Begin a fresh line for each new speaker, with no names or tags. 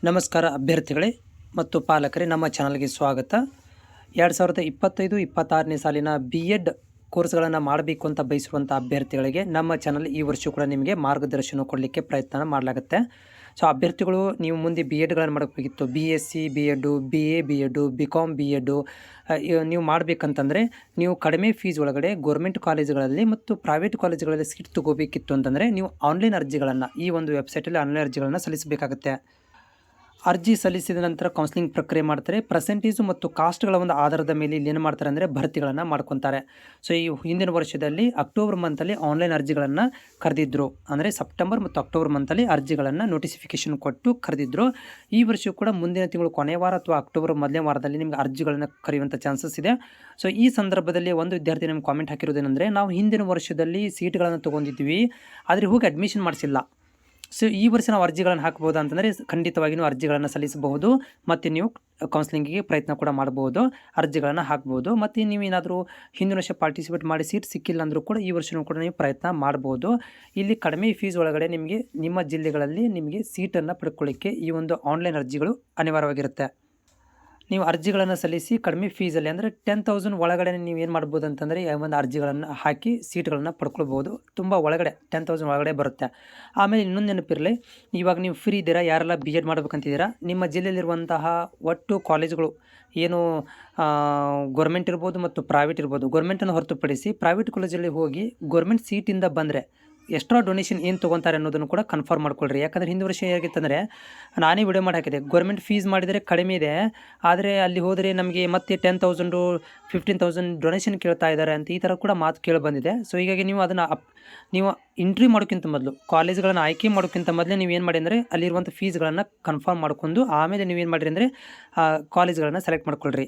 ನಮಸ್ಕಾರ ಅಭ್ಯರ್ಥಿಗಳೇ ಮತ್ತು ಪಾಲಕರೇ, ನಮ್ಮ ಚಾನಲ್ಗೆ ಸ್ವಾಗತ. 2025-26ನೇ ಸಾಲಿನ BEd ಕೋರ್ಸ್ಗಳನ್ನು ಮಾಡಬೇಕು ಅಂತ ಬಯಸಿರುವಂಥ ಅಭ್ಯರ್ಥಿಗಳಿಗೆ ನಮ್ಮ ಚಾನಲ್ ಈ ವರ್ಷ ಕೂಡ ನಿಮಗೆ ಮಾರ್ಗದರ್ಶನ ಕೊಡಲಿಕ್ಕೆ ಪ್ರಯತ್ನ ಮಾಡಲಾಗುತ್ತೆ. ಸೊ ಅಭ್ಯರ್ಥಿಗಳು ನೀವು ಮುಂದೆ BEdಗಳನ್ನು ಮಾಡಬೇಕಿತ್ತು, BSc BEd, BA BEd, BCom BEd ನೀವು ಮಾಡಬೇಕಂತಂದರೆ ನೀವು ಕಡಿಮೆ ಫೀಸ್ ಒಳಗಡೆ ಗೌರ್ಮೆಂಟ್ ಕಾಲೇಜುಗಳಲ್ಲಿ ಮತ್ತು ಪ್ರೈವೇಟ್ ಕಾಲೇಜುಗಳಲ್ಲಿ ಸೀಟ್ ತೊಗೋಬೇಕಿತ್ತು ಅಂತಂದರೆ ನೀವು ಆನ್ಲೈನ್ ಅರ್ಜಿಗಳನ್ನು ಈ ಒಂದು ವೆಬ್ಸೈಟಲ್ಲಿ ಆನ್ಲೈನ್ ಅರ್ಜಿಗಳನ್ನು ಸಲ್ಲಿಸಬೇಕಾಗುತ್ತೆ. ಅರ್ಜಿ ಸಲ್ಲಿಸಿದ ನಂತರ ಕೌನ್ಸಿಲಿಂಗ್ ಪ್ರಕ್ರಿಯೆ ಮಾಡ್ತಾರೆ. ಪರ್ಸೆಂಟೇಜು ಮತ್ತು ಕಾಸ್ಟ್ಗಳ ಒಂದು ಆಧಾರದ ಮೇಲೆ ಇಲ್ಲಿ ಏನು ಮಾಡ್ತಾರೆ ಅಂದರೆ ಭರ್ತಿಗಳನ್ನು ಮಾಡ್ಕೊತಾರೆ. ಸೊ ಈ ಹಿಂದಿನ ವರ್ಷದಲ್ಲಿ ಅಕ್ಟೋಬರ್ ಮಂತಲ್ಲಿ ಆನ್ಲೈನ್ ಅರ್ಜಿಗಳನ್ನು ಕರೆದಿದ್ದರು, ಅಂದರೆ ಸೆಪ್ಟೆಂಬರ್ ಮತ್ತು ಅಕ್ಟೋಬರ್ ಮಂತಲ್ಲಿ ಅರ್ಜಿಗಳನ್ನು ನೋಟಿಫಿಕೇಷನ್ ಕೊಟ್ಟು ಕರೆದಿದ್ದರು. ಈ ವರ್ಷ ಕೂಡ ಮುಂದಿನ ತಿಂಗಳು ಕೊನೆಯ ವಾರ ಅಥವಾ ಅಕ್ಟೋಬರ್ ಮೊದಲನೇ ವಾರದಲ್ಲಿ ನಿಮಗೆ ಅರ್ಜಿಗಳನ್ನು ಕರೆಯುವಂಥ ಚಾನ್ಸಸ್ ಇದೆ. ಸೊ ಈ ಸಂದರ್ಭದಲ್ಲಿ ಒಂದು ವಿದ್ಯಾರ್ಥಿ ನಮ್ಗೆ ಕಾಮೆಂಟ್ ಹಾಕಿರೋದೇನೆಂದರೆ, ನಾವು ಹಿಂದಿನ ವರ್ಷದಲ್ಲಿ ಸೀಟ್ಗಳನ್ನು ತೊಗೊಂಡಿದ್ವಿ ಆದರೆ ಹೋಗಿ ಅಡ್ಮಿಷನ್ ಮಾಡಿಸಿಲ್ಲ. ಸೊ ಈ ವರ್ಷ ನಾವು ಅರ್ಜಿಗಳನ್ನು ಹಾಕ್ಬೋದು ಅಂತಂದರೆ ಖಂಡಿತವಾಗಿ ನೀವು ಅರ್ಜಿಗಳನ್ನು ಸಲ್ಲಿಸಬಹುದು ಮತ್ತು ನೀವು ಕೌನ್ಸಿಲಿಂಗಿಗೆ ಪ್ರಯತ್ನ ಕೂಡ ಮಾಡ್ಬೋದು, ಅರ್ಜಿಗಳನ್ನು ಹಾಕ್ಬೋದು. ಮತ್ತು ನೀವೇನಾದರೂ ಹಿಂದಿನ ವರ್ಷ ಪಾರ್ಟಿಸಿಪೇಟ್ ಮಾಡಿ ಸೀಟ್ ಸಿಕ್ಕಿಲ್ಲ ಅಂದರೂ ಕೂಡ ಈ ವರ್ಷವೂ ಕೂಡ ನೀವು ಪ್ರಯತ್ನ ಮಾಡ್ಬೋದು. ಇಲ್ಲಿ ಕಡಿಮೆ ಫೀಸ್ ಒಳಗಡೆ ನಿಮಗೆ ನಿಮ್ಮ ಜಿಲ್ಲೆಗಳಲ್ಲಿ ನಿಮಗೆ ಸೀಟನ್ನು ಪಡ್ಕೊಳ್ಳಿಕ್ಕೆ ಈ ಒಂದು ಆನ್ಲೈನ್ ಅರ್ಜಿಗಳು ಅನಿವಾರ್ಯವಾಗಿರುತ್ತೆ. ನೀವು ಅರ್ಜಿಗಳನ್ನು ಸಲ್ಲಿಸಿ ಕಡಿಮೆ ಫೀಸಲ್ಲಿ ಅಂದರೆ 10,000 ಒಳಗಡೆ ನೀವು ಏನು ಮಾಡ್ಬೋದು ಅಂತಂದರೆ ಒಂದು ಅರ್ಜಿಗಳನ್ನು ಹಾಕಿ ಸೀಟ್ಗಳನ್ನು ಪಡ್ಕೊಳ್ಬೋದು. ತುಂಬ ಒಳಗಡೆ 10,000 ಒಳಗಡೆ ಬರುತ್ತೆ. ಆಮೇಲೆ ಇನ್ನೊಂದು ನೆನಪಿರಲಿ, ಇವಾಗ ನೀವು ಫ್ರೀ ಇದ್ದೀರಾ, ಯಾರೆಲ್ಲ BEd ಮಾಡ್ಬೇಕಂತಿದ್ದೀರಾ, ನಿಮ್ಮ ಜಿಲ್ಲೆಯಲ್ಲಿರುವಂತಹ ಒಟ್ಟು ಕಾಲೇಜುಗಳು ಏನು ಗೌರ್ಮೆಂಟ್ ಇರ್ಬೋದು ಮತ್ತು ಪ್ರೈವೇಟ್ ಇರ್ಬೋದು, ಗೌರ್ಮೆಂಟನ್ನು ಹೊರತುಪಡಿಸಿ ಪ್ರೈವೇಟ್ ಕಾಲೇಜಲ್ಲಿ ಹೋಗಿ ಗೌರ್ಮೆಂಟ್ ಸೀಟಿಂದ ಬಂದರೆ ಎಕ್ಸ್ಟ್ರಾ ಡೊನೇಷನ್ ಏನು ತೊಗೊತಾರೆ ಅನ್ನೋದನ್ನು ಕೂಡ ಕನ್ಫರ್ಮ್ ಮಾಡ್ಕೊಳ್ರಿ. ಯಾಕಂದರೆ ಹಿಂದಿನ ವರ್ಷ ಹೇಗಿತ್ತಂದರೆ, ನಾನೇ ವಿಡಿಯೋ ಮಾಡಿ ಹಾಕಿದೆ, ಗೌರ್ಮೆಂಟ್ ಫೀಸ್ ಮಾಡಿದರೆ ಕಡಿಮೆ ಇದೆ, ಆದರೆ ಅಲ್ಲಿ ಹೋದರೆ ನಮಗೆ ಮತ್ತೆ 10,000 15,000 ಡೊನೇಷನ್ ಕೇಳ್ತಾ ಇದ್ದಾರೆ ಅಂತ ಈ ಥರ ಕೂಡ ಮಾತು ಕೇಳಿ ಬಂದಿದೆ. ಸೊ ಹೀಗಾಗಿ ನೀವು ಅದನ್ನು ನೀವು ಎಂಟ್ರಿ ಮಾಡೋಕ್ಕಿಂತ ಮೊದಲು, ಕಾಲೇಜ್ಗಳನ್ನು ಆಯ್ಕೆ ಮಾಡೋಕ್ಕಿಂತ ಮೊದಲೇ ನೀವೇನು ಮಾಡಿ ಅಂದರೆ ಅಲ್ಲಿರುವಂಥ ಫೀಸ್ಗಳನ್ನು ಕನ್ಫರ್ಮ್ ಮಾಡ್ಕೊಂಡು ಆಮೇಲೆ ನೀವೇನು ಮಾಡಿರಿ ಅಂದರೆ ಕಾಲೇಜ್ಗಳನ್ನು ಸೆಲೆಕ್ಟ್ ಮಾಡ್ಕೊಳ್ರಿ.